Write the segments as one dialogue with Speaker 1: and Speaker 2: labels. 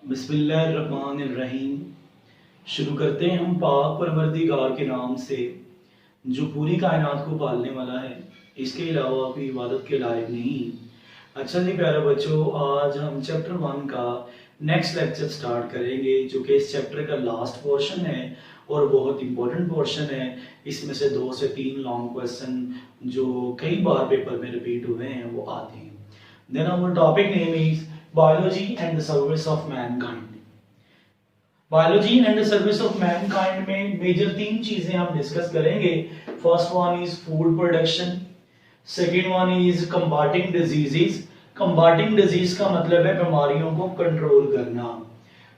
Speaker 1: बिस्मिल्लाहिर्रहमानिर्रहीम। शुरू करते हैं हम पाक परवरदिगार के नाम से जो पूरी कायनात को पालने वाला है, इसके अलावा कोई इबादत के लायक नहीं। अच्छा जी प्यारे बच्चों, आज हम चैप्टर 1 का नेक्स्ट लेक्चर स्टार्ट करेंगे जो कि इस चैप्टर का लास्ट पोर्शन है और बहुत इंपॉर्टेंट पोर्शन है। इसमें से 2 से 3 लॉन्ग क्वेश्चन जो कई बार पेपर में रिपीट हुए हैं वो आते हैं। Then our topic name is biology and the service of mankind. Biology and the service of mankind में मेजर 3 चीजें हम डिस्कस करेंगे। First one is food production, second one is combating diseases. Combating disease का मतलब है बीमारियों को control करना।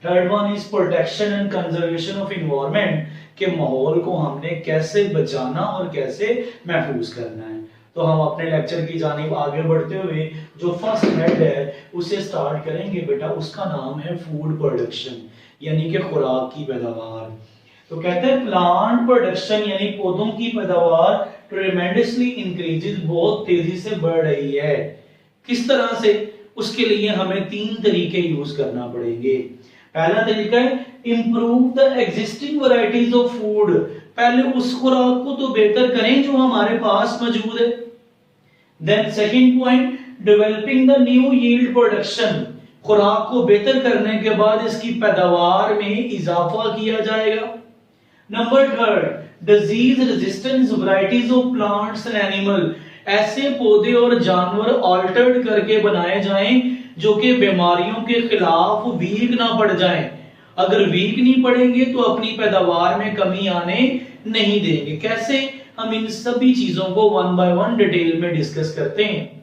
Speaker 1: Third one is protection and conservation of environment, के माहौल को हमने कैसे बचाना और कैसे महफूज करना है। तो हम अपने लेक्चर की जानिब आगे बढ़ते हुए जो फर्स्ट हेड है उसे स्टार्ट करेंगे बेटा। उसका नाम है फूड प्रोडक्शन, यानी कि खुराक की पैदावार। तो कहते हैं प्लांट प्रोडक्शन यानी पौधों की पैदावार ट्रेमेंडसली इंक्रीजेस, बहुत तेजी से बढ़ रही है। किस तरह से? उसके लिए हमें 3 तरीके यूज करना पड़ेंगे। पहला तरीका है improve the existing varieties of food, पहले उस खुराक को तो बेहतर करें जो हमारे पास मौजूद है। Then second point developing the new yield production, खुराक को बेहतर करने के बाद इसकी पैदावार में इजाफा किया जाएगा। Number third disease resistance varieties of plants and animal, ऐसे पौधे और जानवर ऑल्टर्ड करके बनाए जाएं जो कि बीमारियों के खिलाफ वीक ना पड़ जाएं। अगर वीक नहीं पड़ेंगे तो अपनी पैदावार में कमी आने नहीं देंगे। कैसे? हम इन सभी चीजों को 1 बाय 1 डिटेल में डिस्कस करते हैं।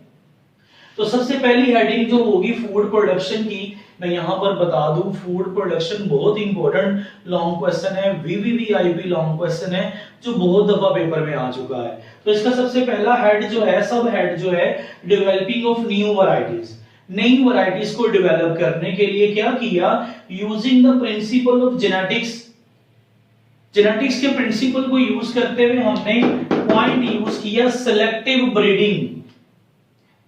Speaker 1: तो सबसे पहली हेडिंग जो होगी फूड प्रोडक्शन की, मैं यहां पर बता दूं फूड प्रोडक्शन बहुत इंपॉर्टेंट लॉन्ग क्वेश्चन है, वीवीवीआईपी लॉन्ग क्वेश्चन है जो बहुत दफा पेपर में आ चुका है। तो इसका सबसे पहला हेड जो है, सब हेड जो है डेवलपिंग ऑफ न्यू वैरायटीज, नई वैरायटीज को डेवलप करने के लिए क्या किया? Using the principle of genetics, genetics के प्रिंसिपल को यूज करते हुए हमने पॉइंट यूज किया selective breeding.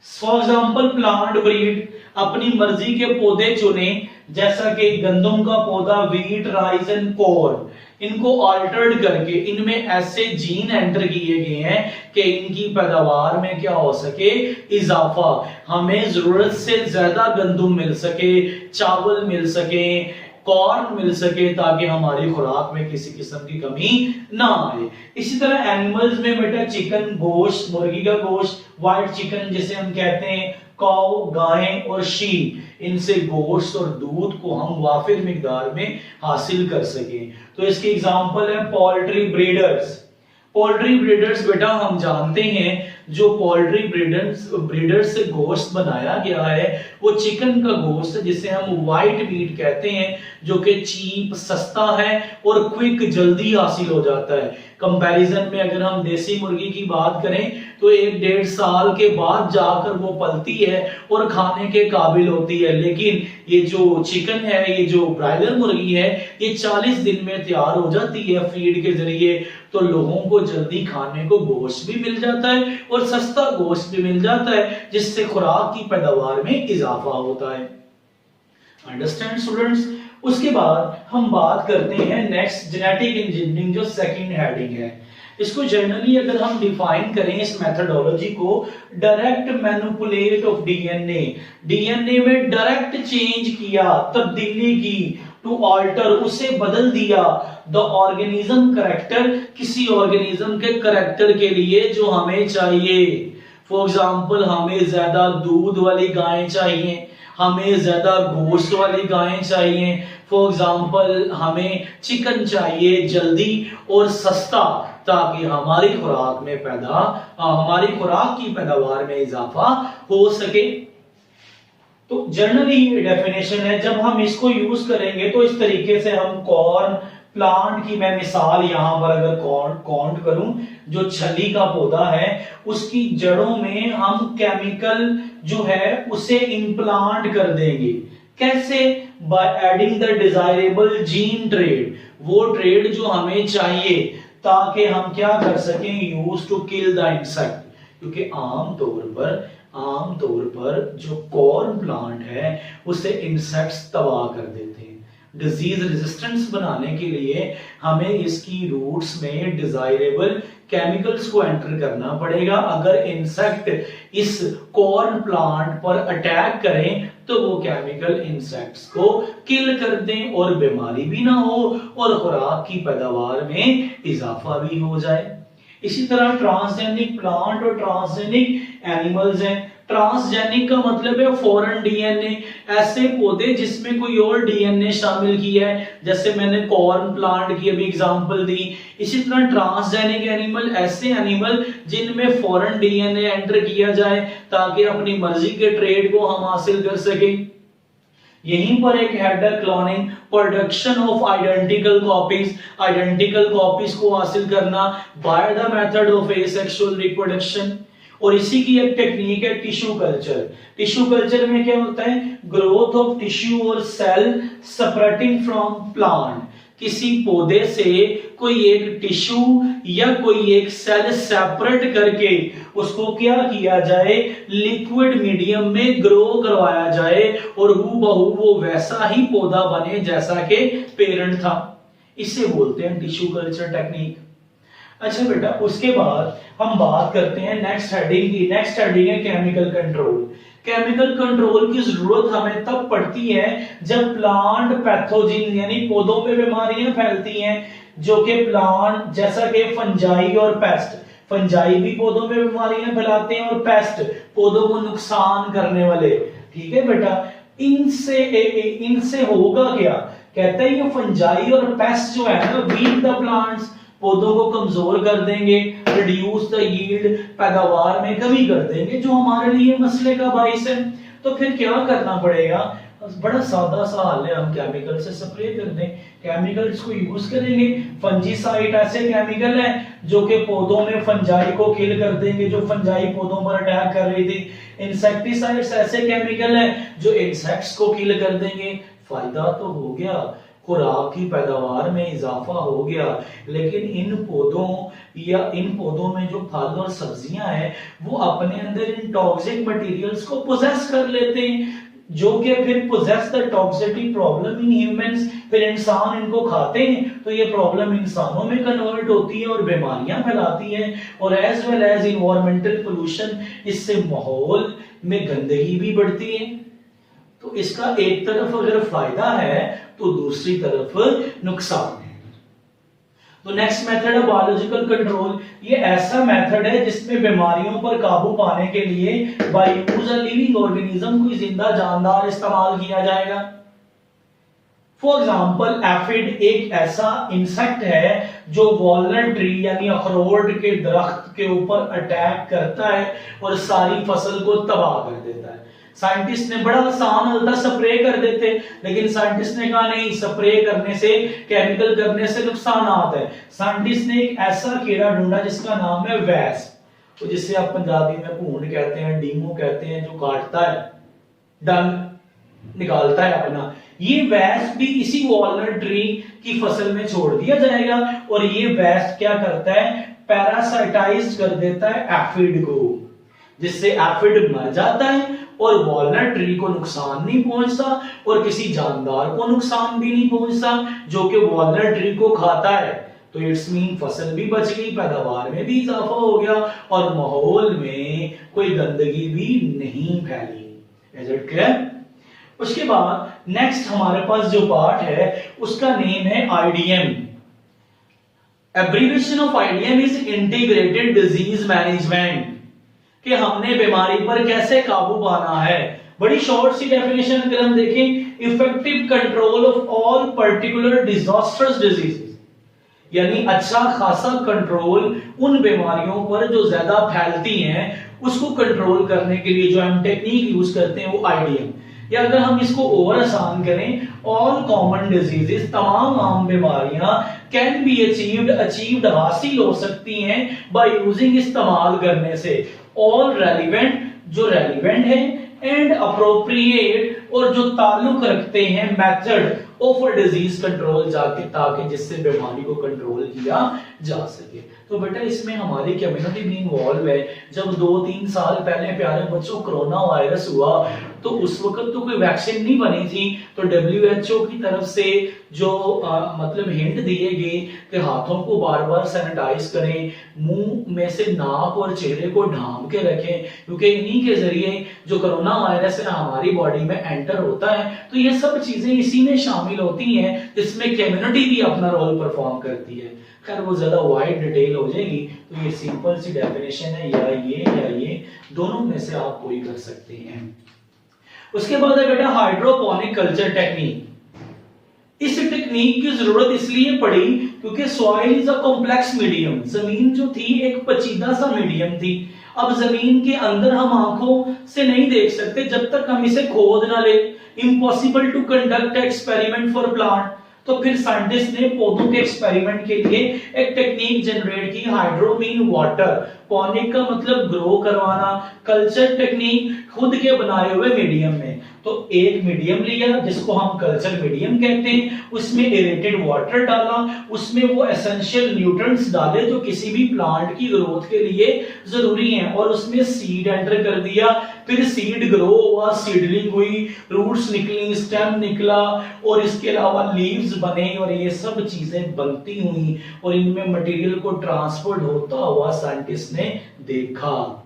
Speaker 1: For example plant breed, अपनी मर्जी के पौधे चुने, जैसा कि गंदम का पौधा, व्हीट, राइस एंड कॉर्न, इनको अल्टर्ड करके इनमें ऐसे जीन एंटर किए गए हैं कि इनकी पैदावार में क्या हो सके? इजाफा। हमें जरूरत से ज्यादा गंदम मिल सके, चावल मिल सके, कॉर्न मिल सके, ताकि हमारी खुराक में किसी किस्म की कमी ना आए। इसी तरह एनिमल्स में बेटा चिकन, गोश्त, मुर्गी का गोश्त, व्हाइट चिकन जिसे हम कहते हैं, काऊ, गायें और शीप, इनसे गोश्त और दूध को हम वाफिर मिकदार में हासिल कर सके। तो इसके एग्जांपल है पोल्ट्री ब्रीडर्स। पोल्ट्री ब्रीडर्स बेटा हम जानते हैं जो पोल्ट्री ब्रीडर्स से गोश्त बनाया गया है वो चिकन का गोश्त जिसे हम व्हाइट मीट कहते हैं, जो कि चीप, सस्ता है और क्विक, जल्दी हासिल हो जाता है। कंपैरिजन में अगर हम देसी मुर्गी की बात करें तो 1-1.5 साल के बाद जाकर वो पलती है और खाने के काबिल होती है, लेकिन ये जो चिकन है, ये जो ब्रायलर मुर्गी है, ये 40 दिन में तैयार हो जाती है फीड के जरिए। तो लोगों को जल्दी खाने को गोश्त भी मिल जाता है और सस्ता गोश्त भी मिल जाता है, जिससे खुराक की पैदावार में इजाफा होता है। Understand students? उसके बाद हम बात करते हैं नेक्स्ट जेनेटिक इंजीनियरिंग, जो सेकंड हेडिंग है। इसको जनरली अगर हम डिफाइन करें इस मेथोडोलॉजी को, direct manipulate of DNA, DNA में डायरेक्ट चेंज किया, तब्दीली की, टू ऑल्टर, उसे बदल दिया, द ऑर्गेनिज्म करेक्टर, किसी ऑर्गेनिज्म के करेक्टर के लिए जो हमें चाहिए। फॉर एग्जांपल हमें ज्यादा दूध वाली गायें चाहिए, हमें ज्यादा गोश्त वाली गायें चाहिए, फॉर एग्जांपल हमें चिकन चाहिए जल्दी और सस्ता, ताकि हमारी खुराक की पैदावार में इजाफा हो सके। तो जनरली डेफिनेशन है, जब हम इसको यूज करेंगे तो इस तरीके से हम कॉर्न प्लांट की, मैं मिसाल यहां पर अगर काउंट करूं, जो छली का पौधा है उसकी जड़ों में हम केमिकल जो है उसे इम्प्लांट कर देंगे। कैसे? By adding the desirable gene trait, वो ट्रेड जो हमें चाहिए ताकि हम क्या कर सकें? Use to kill the insect, क्योंकि आम तौर पर आमतौर पर जो कॉर्न प्लांट है उसे इंसेक्ट्स तबाह कर देते हैं। डिजीज रेजिस्टेंस बनाने के लिए हमें इसकी रूट्स में डिजायरेबल केमिकल्स को एंटर करना पड़ेगा। अगर इंसेक्ट इस कॉर्न प्लांट पर अटैक करें तो वो केमिकल इंसेक्ट्स को किल कर दें और बीमारी भी ना हो और खुराक की पैदावार में इजाफा भी हो जाए। इसी तरह ट्रांसजेनिक प्लांट और ट्रांसजेनिक एनिमल्स हैं। ट्रांसजेनिक का मतलब है फॉरेन डीएनए, ऐसे पौधे जिसमें कोई और डीएनए शामिल किया है, जैसे मैंने कॉर्न प्लांट की अभी एग्जांपल दी। इसी तरह ट्रांसजेनिक एनिमल ऐसे एनिमल जिनमें फॉरेन डीएनए एंटर किया जाए ताकि अपनी मर्जी के ट्रेड को हम हासिल कर सके। यहीं पर एक header cloning, production of identical copies को हासिल करना by the method of asexual reproduction. और इसी की एक टेक्निक है टिश्यू कल्चर। टिश्यू कल्चर में क्या होता है? ग्रोथ ऑफ टिश्यू और सेल सेपरेटिंग फ्रॉम प्लांट। किसी पौधे से कोई एक टिश्यू या कोई एक सेल सेपरेट करके उसको क्या किया जाए, लिक्विड मीडियम में ग्रो करवाया जाए और हूबहू वो वैसा ही पौधा बने जैसा के पेरेंट था। इसे बोलते हैं टिश्यू कल्चर टेक्निक। अच्छा बेटा, उसके बाद हम बात करते हैं नेक्स्ट हेडिंग की। नेक्स्ट हेडिंग है केमिकल कंट्रोल। केमिकल कंट्रोल की जरूरत हमें तब पड़ती है जब प्लांट पैथोजिन यानी पौधों में बीमारियां फैलती हैं, जो कि प्लांट जैसा कि फंजाई और पेस्ट। फंजाई भी पौधों में बीमारियां फैलाते हैं और पेस्ट पौधों को नुकसान करने वाले। ठीक है बेटा, इनसे होगा क्या? कहते हैं ये फंजाई और पेस्ट जो है ना, वीक द प्लांट्स, पौधों को कमजोर कर देंगे, रिड्यूस द यील्ड, पैदावार में कमी कर देंगे, जो हमारे लिए मसले का बाइस है। तो फिर क्या करना पड़ेगा? बड़ा सादा सा हल है, हम केमिकल से स्प्रे कर दें। केमिकल्स को यूज करेंगे। फंजीसाइड ऐसे केमिकल है जो कि पौधों में फंजाई को किल कर देंगे, जो फंजाई पौधों पर अटैक कर रही थी। इंसेक्टिसाइड्स ऐसे केमिकल है जो इंसेक्ट्स को किल कर देंगे। फायदा तो हो गया, खुराक की पैदावार में इजाफा हो गया, लेकिन इन पौधों में जो फल और सब्जियां हैं वो अपने अंदर इन टॉक्सिक मटेरियल्स को पोजेस कर लेते हैं, जो कि फिर poses the toxicity problem in humans. फिर इंसान इनको खाते हैं तो ये प्रॉब्लम इंसानों में कन्वर्ट होती है और बीमारियां फैलाती है। और as well as environmental pollution, इससे माहौल में गंदगी भी बढ़ती है। तो इसका एक तरफ अगर फायदा है तो दूसरी तरफ नुकसान है। तो नेक्स्ट मेथड है बायोलॉजिकल कंट्रोल। ये ऐसा मेथड है जिसमें बीमारियों पर काबू पाने के लिए by use a living organism, कोई जिंदा जानदार इस्तेमाल किया जाएगा। फॉर एग्जाम्पल, एफिड एक ऐसा इंसेक्ट है जो वॉलनट ट्री यानी अखरोट के दरख्त के ऊपर अटैक करता है और सारी फसल को तबाह कर देता है। साइंटिस्ट ने बड़ा आसान हल था, स्प्रे कर देते, लेकिन साइंटिस्ट ने कहा नहीं, स्प्रे करने से, केमिकल करने से नुकसान है। साइंटिस्ट ने एक ऐसा कीड़ा ढूंढा जिसका नाम है वैस, तो जिसे आप पंजाबी में भूंड कहते हैं, डीमो कहते हैं, जो काटता है, डंग निकालता है अपना। ये वैस भी इसी वॉलनट ट्री की फसल में छोड़ दिया जाएगा और ये वैस क्या करता है? पैरासाइटाइज कर देता है एफिड को, जिससे एफिड मर जाता है और वॉलनट ट्री को नुकसान नहीं पहुंचता और किसी जानदार को नुकसान भी नहीं पहुंचता जो कि वॉलनट ट्री को खाता है। तो इट्स मीन फसल भी बच गई, पैदावार में भी इजाफा हो गया और माहौल में कोई गंदगी भी नहीं फैली। Is it clear? उसके बाद नेक्स्ट हमारे पास जो पार्ट है उसका नेम है IDM. Abbreviation of IDM is integrated disease management, कि हमने बीमारी पर कैसे काबू पाना है। बड़ी शॉर्ट सी डेफिनेशन अगर हम देखें, effective control of all particular disasters diseases, यानी अच्छा खासा कंट्रोल उन बीमारियों पर जो ज्यादा फैलती हैं उसको कंट्रोल करने के लिए जो हम टेक्निक यूज करते हैं वो आईडीएम। या अगर हम इसको ओवर आसान करें, ऑल कॉमन डिजीजेस, तमाम आम बीमारियां कैन बी अचीव्ड हासिल हो सकती हैं बाय यूजिंग, इस्तेमाल करने से, ऑल रेलिवेंट, जो रेलिवेंट है, एंड अप्रोप्रिएट, और जो ताल्लुक रखते हैं, मेथड ऑफ डिजीज कंट्रोल जाके, ताकि जिससे बीमारी को कंट्रोल किया जा सके। तो बेटा इसमें हमारी कम्युनिटी भी इन्वॉल्व है। जब 2-3 साल पहले प्यारे बच्चों कोरोना वायरस हुआ तो उस वक्त तो कोई वैक्सीन नहीं बनी थी, तो WHO की तरफ से जो मतलब हिंट दिए गए कि हाथों को बार बार सैनिटाइज करें, मुंह में से नाक और चेहरे को ढांप के रखें, क्योंकि इन्हीं के जरिए जो कोरोना वायरस है हमारी बॉडी में एंटर होता है। तो ये सब चीजें इसी में शामिल होती हैं, जिसमें कम्युनिटी भी अपना रोल परफॉर्म करती है। खैर वो ज्यादा वाइड डिटेल हो जाएगी, तो ये सिंपल सी डेफिनेशन है, या ये दोनों में से आप कोई कर सकते हैं। उसके बाद है बेटा हाइड्रोपोनिक कल्चर टेक्निक। इस टेक्निक की जरूरत इसलिए पड़ी क्योंकि soil is a complex medium. जमीन जो थी एक पेचीदा सा मीडियम थी। अब जमीन के अंदर हम आंखों से नहीं देख सकते जब तक हम इसे खोद ना ले। Impossible to conduct experiment for plant. तो फिर साइंटिस्ट ने पौधों के एक्सपेरिमेंट के लिए एक टेक्निक जनरेट की, हाइड्रोमीन वाटर। पॉनिक का मतलब ग्रो करवाना, कल्चर टेक्निक खुद के बनाए हुए मीडियम में। तो एक मीडियम लिया जिसको हम कल्चर मीडियम कहते हैं, उसमें एरेटेड वाटर डाला, उसमें वो एसेंशियल न्यूट्रिएंट्स डाले जो किसी भी प्लांट की ग्रोथ के लिए जरूरी हैं, और उसमें सीड एंटर कर दिया। फिर सीड ग्रो हुआ, सीडलिंग हुई, रूट्स निकली, स्टेम निकला, और इसके अलावा लीव्स बने, और ये सब चीजें बनती हुई और इनमें मटेरियल को ट्रांसपोर्ट होता हुआ साइंटिस्ट ने देखा।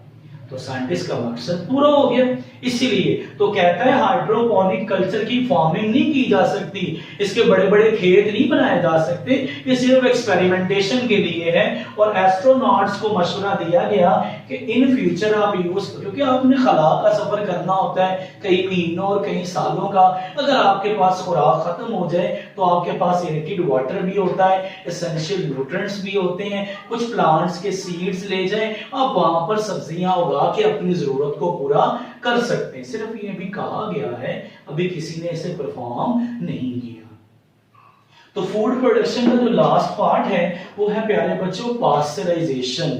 Speaker 1: तो साइंटिस्ट का मकसद पूरा हो गया। इसीलिए तो कहता है हाइड्रोपोनिक कल्चर की फार्मिंग नहीं की जा सकती, इसके बड़े बड़े खेत नहीं बनाए जा सकते, ये सिर्फ एक्सपेरिमेंटेशन के लिए है। और एस्ट्रोनॉट्स को मशवरा दिया गया कि इन फ्यूचर आप यूज, क्योंकि आपने खला का सफर करना होता है कई महीनों और कई सालों का। अगर आपके पास खुराक खत्म हो जाए तो आपके पास एरेटेड वाटर भी होता है, एसेंशियल न्यूट्रिएंट्स भी होते हैं, कुछ प्लांट्स के सीड्स ले जाएं, आप वहां पर सब्जियां उगा के अपनी जरूरत को पूरा कर सकते हैं। सिर्फ ये भी कहा गया है, अभी किसी ने इसे परफॉर्म नहीं किया। तो फूड प्रोडक्शन का जो लास्ट पार्ट है वो है प्यारे बच्चों पास्चराइजेशन।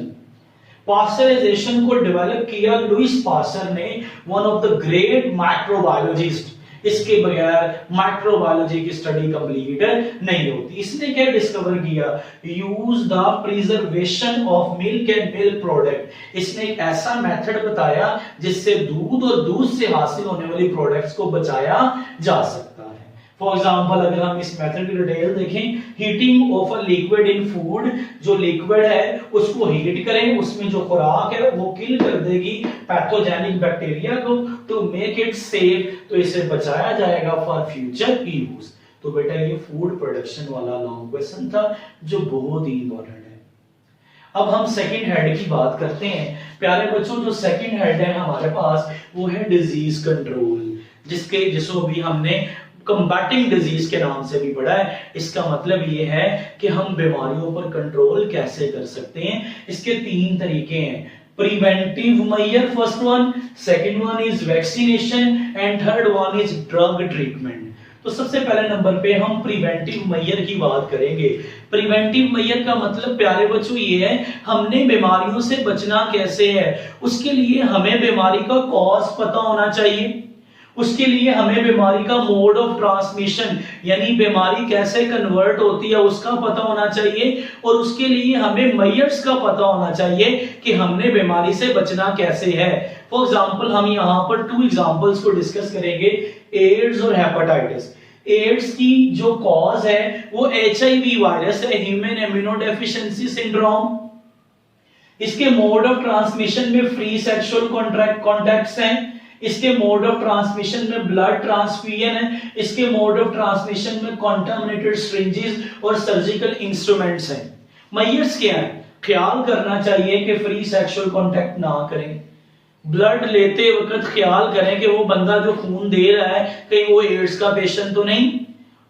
Speaker 1: पास्चराइजेशन को डेवलप किया लुइस पास्चर ने, one of the great microbiologist. इसके बगैर माइक्रोबायोलॉजी की स्टडी कंप्लीट नहीं होती। इसने क्या डिस्कवर किया? Use the preservation of milk and milk product. इसने एक ऐसा मेथड बताया जिससे दूध और दूध से हासिल होने वाली प्रोडक्ट्स को बचाया जा सकता है। फॉर एग्जाम्पल अगर हम इस मेथड की डिटेल देखें, heating of a liquid in food, जो लिक्विड है उसको हीट करें, उसमें जो खुराक है वो किल कर देगी पैथोजेनिक बैक्टीरिया को, टू मेक इट सेफ, तो इसे बचाया जाएगा फॉर फ्यूचर यूज। तो बेटा ये फूड प्रोडक्शन वाला लॉन्ग क्वेश्चन था जो बहुत ही इंपॉर्टेंट है। अब हम सेकंड हेड की बात करते हैं। प्यारे बच्चों जो सेकंड हेड है हमारे पास वो है डिजीज कंट्रोल, जिसको भी हमने कंबैटिंग डिजीज के नाम से भी पढ़ा है। इसका मतलब ये है कि हम बीमारियों पर कंट्रोल कैसे कर सकते हैं। इसके 3 तरीके हैं, preventive measure first one, second one is vaccination and third one is drug treatment. तो सबसे पहले नंबर पे हम प्रिवेंटिव मेजर की बात करेंगे। प्रिवेंटिव मेजर का मतलब प्यारे बच्चों ये है हमने बीमारियों से बचना कैसे है। उसके लिए हमें बीमारी का कॉज पता होना चाहिए, उसके लिए हमें बीमारी का मोड ऑफ ट्रांसमिशन यानी बीमारी कैसे कन्वर्ट होती है उसका पता होना चाहिए, और उसके लिए हमें मेजर्स का पता होना चाहिए कि हमने बीमारी से बचना कैसे है। फॉर एग्जांपल हम यहाँ पर 2 एग्जांपल्स को डिस्कस करेंगे, एड्स और हेपेटाइटिस। एड्स की जो कॉज है वो HIV वायरस है, ह्यूमन इम्यूनोडेफिशिएंसी सिंड्रोम। इसके मोड ऑफ ट्रांसमिशन में फ्री सेक्सुअल कॉन्टैक्ट्स हैं, इसके मोड ऑफ ट्रांसमिशन में ब्लड ट्रांसफ्यूजन है, इसके मोड ऑफ ट्रांसमिशन में कॉन्टामिनेटेड सिरिंजेस और सर्जिकल इंस्ट्रूमेंट्स हैं। मेजर्स क्या है? ख्याल करना चाहिए कि फ्री सेक्सुअल कांटेक्ट ना करें, ब्लड लेते वक्त ख्याल करें कि वो बंदा जो खून दे रहा है कहीं वो एड्स का पेशेंट तो नहीं।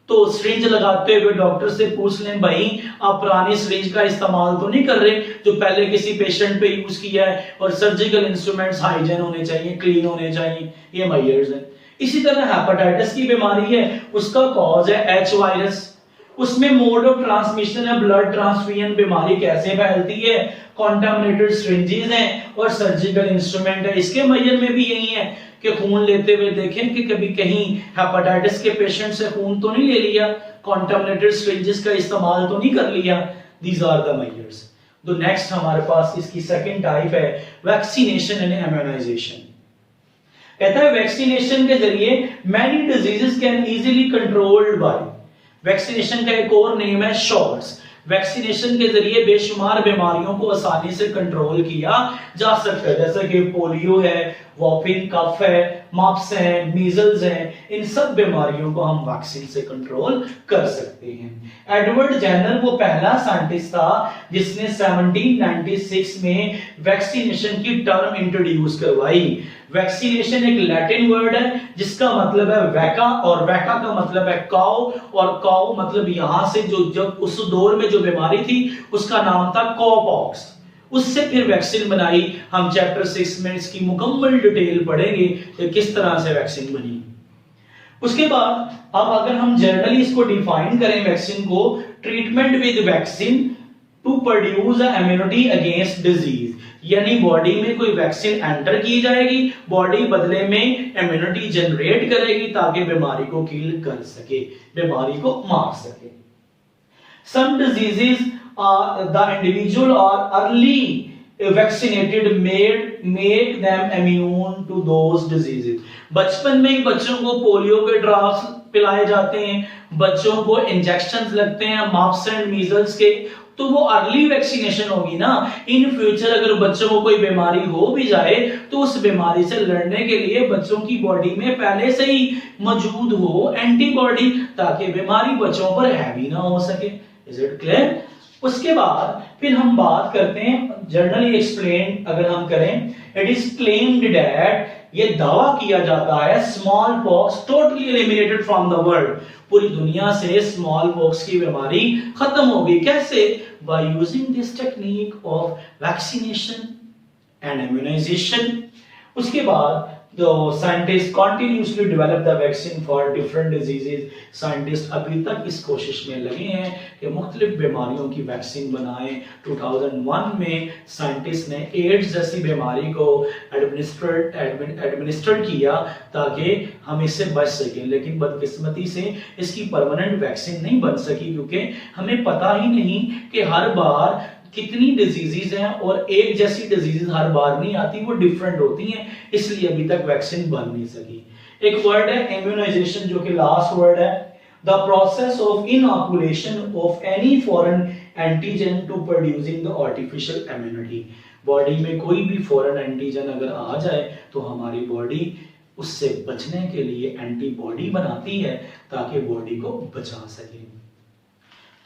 Speaker 1: तो सिरिंज लगाते हुए डॉक्टर से पूछ लें भाई आप पुरानी सिरिंज का इस्तेमाल तो नहीं कर रहे जो पहले किसी पेशेंट पे यूज किया है, और सर्जिकल इंस्ट्रूमेंट्स हाइजीन होने चाहिए, क्लीन होने चाहिए, ये मेजर्स हैं। इसी तरह हेपेटाइटिस की बीमारी है, उसका कॉज है H वायरस, उसमें मोड ऑफ ट्रांसमिशन है ब्लड ट्रांसफ्यूजन, बीमारी कैसे फैलती है, कॉन्टामिनेटेड सिरिंजेस हैं और सर्जिकल इंस्ट्रूमेंट है। इसके मेजर में भी यही है कि खून लेते हुए देखें कि कभी कहीं हेपेटाइटिस के पेशेंट से खून तो नहीं ले लिया, कॉन्टामिनेटेड सिरिंजेस का इस्तेमाल तो नहीं कर लिया। These are the measures. तो नेक्स्ट हमारे पास इसकी सेकंड टाइप है वैक्सीनेशन एंड इम्यूनाइजेशन। कहता है वैक्सीनेशन के जरिए many diseases can easily controlled by, vaccination का एक और नेम है शॉट्स। वैक्सीनेशन के जरिए बेशुमार बीमारियों को आसानी से कंट्रोल किया जा सकता है, जैसे कि पोलियो है, वॉपिंग कफ है, मप्स है, मीजल्स है, इन सब बीमारियों को हम वैक्सीन से कंट्रोल कर सकते हैं। एडवर्ड जेनर वो पहला साइंटिस्ट था जिसने 1796 में वैक्सीनेशन की टर्म इंट्रोड्यूस करवाई। वैक्सीनेशन एक लैटिन वर्ड है जिसका मतलब है वैका, और वैका का मतलब है काउ, और काउ मतलब यहां से जो जब उस दौर में जो बीमारी थी उसका नाम था कॉपॉक्स। उससे फिर वैक्सीन बनाई। हम चैप्टर 6 में इसकी मुकम्मल डिटेल पढ़ेंगे कि किस तरह से वैक्सीन बनी। उसके बाद अब अगर हम जनरली इसको डिफाइन करें वैक्सीन को, treatment with vaccine to produce immunity against disease, यानी बॉडी में कोई वैक्सीन एंटर की जाएगी, बॉडी बदले में इम्यूनिटी जनरेट करेगी ताकि बीमारी को किल कर सके, बीमारी को मार सके। Some diseases the individual are early vaccinated make them immune to those diseases। बचपन में ही बच्चों को पोलियो के ड्रॉप्स पिलाए जाते हैं, बच्चों को इंजेक्शंस लगते हैं मम्प्स एंड मीजल्स के, तो वो अर्ली वैक्सीनेशन होगी ना। इन फ्यूचर अगर बच्चों को कोई बीमारी हो भी जाए तो उस बीमारी से लड़ने के लिए बच्चों की बॉडी में पहले से ही मौजूद हो एंटीबॉडी, ताकि बीमारी बच्चों पर हैवी ना हो सके। Is it clear? उसके बाद फिर हम बात करते हैं जनरली एक्सप्लेन अगर हम करें, इट इज क्लेम्ड दैट, ये दावा किया जाता है small pox totally eliminated from the world, पूरी दुनिया से स्मॉल पॉक्स की बीमारी खत्म हो गई। कैसे? By using this technique of vaccination and immunization. उसके बाद the scientists continuously develop the vaccine for different diseases। Scientist अभी तक इस कोशिश में लगे हैं कि मुख्तलिफ बीमारियों की वैक्सीन बनाएं। 2001 में साइंटिस्ट ने एड्स जैसी बीमारी को एडमिनिस्टर किया ताकि हम इससे बच सकें, लेकिन बदकिस्मती से इसकी परमानेंट वैक्सीन नहीं बन सकी, क्योंकि हमें पता ही नहीं कि हर बार कितनी डिजीजेज हैं और एक जैसी डिजीजेज हर बार नहीं आती, वो डिफरेंट होती हैं, इसलिए अभी तक वैक्सीन बन नहीं सकी। एक वर्ड है इम्यूनाइजेशन जो कि लास्ट वर्ड है, the process of inoculation of any foreign antigen to producing the artificial immunity. Body में कोई भी फॉरेन एंटीजन अगर आ जाए तो हमारी बॉडी उससे बचने के लिए एंटीबॉडी बनाती है ताकि बॉडी को बचा सके।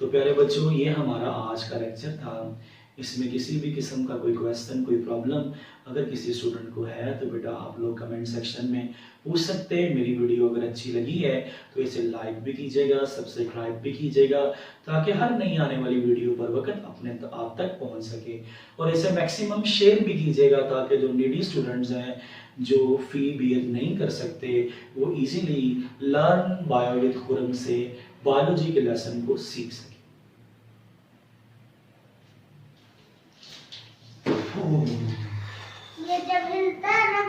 Speaker 1: तो प्यारे बच्चों, ये हमारा आज का लेक्चर था। इसमें किसी भी किस्म का कोई क्वेश्चन, कोई प्रॉब्लम अगर किसी स्टूडेंट को है तो बेटा आप लोग कमेंट सेक्शन में पूछ सकते हैं। मेरी वीडियो अगर अच्छी लगी है तो इसे लाइक भी कीजिएगा, सब्सक्राइब भी कीजिएगा, ताकि हर नई आने वाली वीडियो पर वक्त आप तक पहुंच सके। और इसे मैक्सिमम शेयर भी कीजिएगा ताकि जो नीडी स्टूडेंट्स हैं जो फी बेयर नहीं कर सकते वो easily learn bio with Khurram से बायोलॉजी के लेसन को सीख सके।
Speaker 2: ये जब हिलता है ना